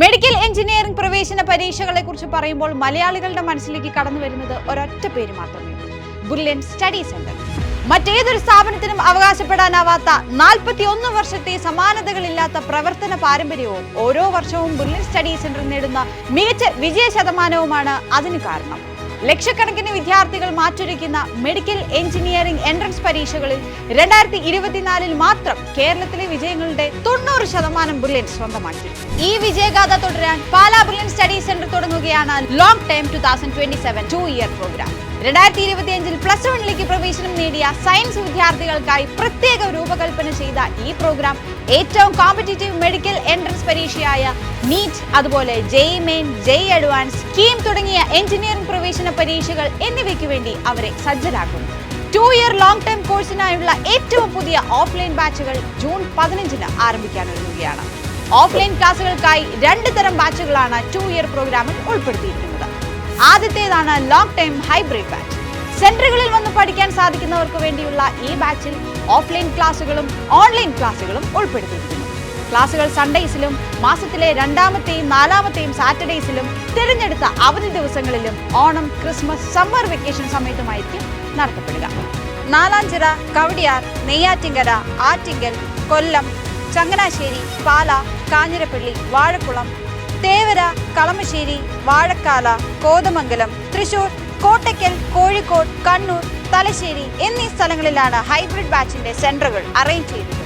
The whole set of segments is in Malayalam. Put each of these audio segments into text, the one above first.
മെഡിക്കൽ എഞ്ചിനീയറിംഗ് പ്രവേശന പരീക്ഷകളെക്കുറിച്ച് പറയുമ്പോൾ മലയാളികളുടെ മനസ്സിലേക്ക് കടന്നു വരുന്നത് ഒരൊറ്റ പേര് മാത്രമേ ഉള്ളൂ: ബ്രില്യൻറ്റ് സ്റ്റഡി സെന്റർ. മറ്റേതൊരു സ്ഥാപനത്തിനും അവകാശപ്പെടാനാവാത്ത 41 വർഷത്തെ സമാനതകളില്ലാത്ത പ്രവർത്തന പാരമ്പര്യവും ഓരോ വർഷവും ബ്രില്യൻറ്റ് സ്റ്റഡി സെന്റർ നേടുന്ന മികച്ച വിജയ ശതമാനവുമാണ് അതിന് കാരണം. ലക്ഷക്കണക്കിന് വിദ്യാർത്ഥികൾ മാറ്റുരയ്ക്കുന്ന മെഡിക്കൽ എഞ്ചിനീയറിംഗ് എൻട്രൻസ് പരീക്ഷകളിൽ 2024 മാത്രം കേരളത്തിലെ വിജയങ്ങളുടെ 90% ബ്രില്യൻറ്റ് സ്വന്തമാക്കി. ഈ വിജയഗാഥ തുടരാൻ പാലാ ബ്രില്യൻറ്റ് സ്റ്റഡി സെന്റർ തുടങ്ങുകയാണ് long time 2027 2-year programme. 2025 plus 1ലേക്ക് പ്രവേശനം നേടിയ സയൻസ് വിദ്യാർത്ഥികൾക്കായി പ്രത്യേക രൂപകൽപ്പന ചെയ്ത ഈ പ്രോഗ്രാം ഏറ്റവും കോമ്പറ്റീറ്റീവ് മെഡിക്കൽ എൻട്രൻസ് പരീക്ഷയായ നീറ്റ്, അതുപോലെ JEE main, JEE advance, KEAM തുടങ്ങിയ എഞ്ചിനീയറിംഗ് പ്രവേശന പരീക്ഷകൾ എന്നിവയ്ക്ക് വേണ്ടി അവരെ സജ്ജരാക്കുന്നു. 2-year ലോങ് ടൈം കോഴ്സിനായുള്ള ഏറ്റവും പുതിയ ഓഫ്ലൈൻ ബാച്ചുകൾ ജൂൺ 15 ആരംഭിക്കാനൊരുങ്ങുകയാണ്. ഓഫ്ലൈൻ ക്ലാസുകൾക്കായി 2 തരം ബാച്ചുകളാണ് 2-year പ്രോഗ്രാമിൽ ഉൾപ്പെടുത്തിയിരിക്കുന്നത്. ആദ്യത്തേതാണ് ലോങ് ടൈം ഹൈബ്രിഡ് ബാച്ച്. സെന്ററുകളിൽ വന്ന് പഠിക്കാൻ സാധിക്കുന്നവർക്ക് വേണ്ടിയുള്ള ഈ ബാച്ചിൽ ഓഫ്ലൈൻ ക്ലാസുകളും ഓൺലൈൻ ക്ലാസുകളും ഉൾപ്പെടുത്തിയിരിക്കുന്നു. ക്ലാസുകൾ സൺഡേസിലും മാസത്തിലെ 2ാമത്തെയും 4ാമത്തെയും സാറ്റർഡേസിലും തിരഞ്ഞെടുത്ത അവധി ദിവസങ്ങളിലും ഓണം, ക്രിസ്മസ്, സമ്മർ വെക്കേഷൻ സമയത്തുമായിരിക്കും നടത്തപ്പെടുക. നാലാഞ്ചിറ, കവടിയാർ, നെയ്യാറ്റിങ്കര, ആറ്റിങ്ങൽ, കൊല്ലം, ചങ്ങനാശ്ശേരി, പാല, കാഞ്ഞിരപ്പള്ളി, വാഴക്കുളം, തേവര, കളമശ്ശേരി, വാഴക്കാല, കോതമംഗലം, തൃശൂർ, കോട്ടയ്ക്കൽ, കോഴിക്കോട്, കണ്ണൂർ, തലശ്ശേരി എന്നീ സ്ഥലങ്ങളിലാണ് ഹൈബ്രിഡ് ബാച്ചിന്റെ സെന്ററുകൾ അറേഞ്ച് ചെയ്തിട്ടുള്ളത്.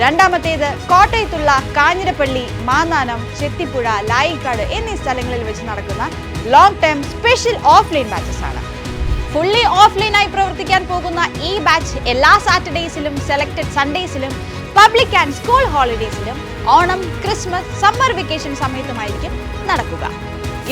രണ്ടാമത്തേത് കോട്ടയത്തുള്ള കാഞ്ഞിരപ്പള്ളി, മാന്നാനം, ചെത്തിപ്പുഴ, ലായിക്കാട് എന്നീ സ്ഥലങ്ങളിൽ വെച്ച് നടക്കുന്ന long time special offline batches ആണ്. ഫുള്ളി ഓഫ്ലൈനായി പ്രവർത്തിക്കാൻ പോകുന്ന ഈ ബാച്ച് എല്ലാ സാറ്റർഡേസിലും, സെലക്ടഡ് സൺഡേസിലും, പബ്ലിക് ആൻഡ് സ്കൂൾ ഹോളിഡേസിലും, ഓണം, ക്രിസ്മസ്, സമ്മർ വെക്കേഷൻ സമയത്തുമായിരിക്കും നടക്കുക.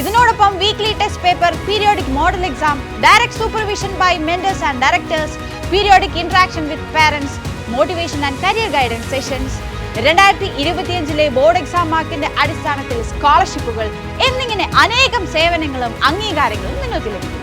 ഇതിനോടൊപ്പം weekly test paper, periodic model exam, direct supervision by mentors and directors, periodic interaction with parents, motivation and career guidance sessions, 2025 board exam മാർക്കിന്റെ അടിസ്ഥാനത്തിൽ സ്കോളർഷിപ്പുകൾ എന്നിങ്ങനെ അനേകം സേവനങ്ങളും അംഗീകാരങ്ങളും നിങ്ങൾക്ക് ലഭിക്കുന്നു.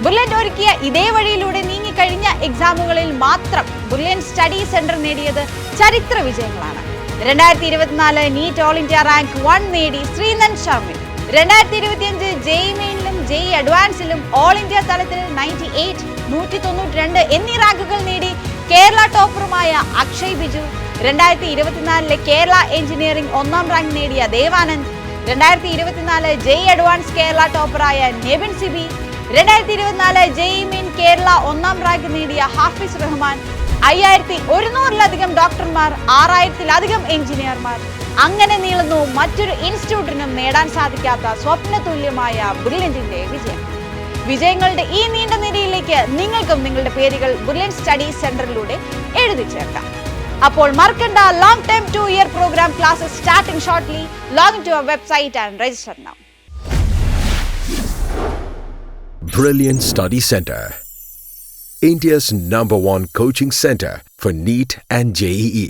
ബ്രില്യൻറ്റ് ഒരുക്കിയ ഇതേ വഴിയിലൂടെ നീങ്ങിക്കഴിഞ്ഞ എക്സാമുകളിൽ മാത്രം ബ്രില്യൻറ്റ് സ്റ്റഡി സെന്റർ നേടിയത് ചരിത്ര വിജയങ്ങളാണ്. 2024 നീറ്റ് ഓൾ ഇന്ത്യ റാങ്ക് 1 നേടി ശ്രീനൻ ശർമ്മ, 2025 JEE മെയിനിലും JEE അഡ്വാൻസിലും ഓൾ ഇന്ത്യ തലത്തിൽ 98, 192 എന്നീ റാങ്കുകൾ നേടി കേരള ടോപ്പറുമായ അക്ഷയ് ബിജു, 2024 കേരള എഞ്ചിനീയറിംഗ് 1ാം റാങ്ക് നേടിയ ദേവാനന്ദ്, 2024 JEE അഡ്വാൻസ് കേരള ടോപ്പറായ നെബിൻ സിബി, 2024 JEE മെയിൻ കേരള 1ാം റാങ്ക് നേടിയ ഹാഫിസ് റഹ്മാൻ, 5100-ലധികം ഡോക്ടർമാർ, 6000-ലധികം എഞ്ചിനീയർമാർ, അങ്ങനെ നീളുന്നു മറ്റൊരു ഇൻസ്റ്റിറ്റ്യൂട്ടിനും നേടാൻ സാധിക്കാത്ത സ്വപ്നതുല്യമായ ബ്രില്യന്റിന്റെ വിജയം. വിജയങ്ങളുടെ ഈ നീണ്ട നിരയിലേക്ക് നിങ്ങൾക്കും നിങ്ങളുടെ പേരുകൾ ബ്രില്യൻറ്റ് സ്റ്റഡി സെന്ററിലൂടെ എഴുതി ചേർക്കാം. അപ്പോൾ മറക്കണ്ട, long time 2-year programme classes starting shortly. Log in to our website and register now. Brilliant Study Center, India's #1 coaching center for NEET and JEE.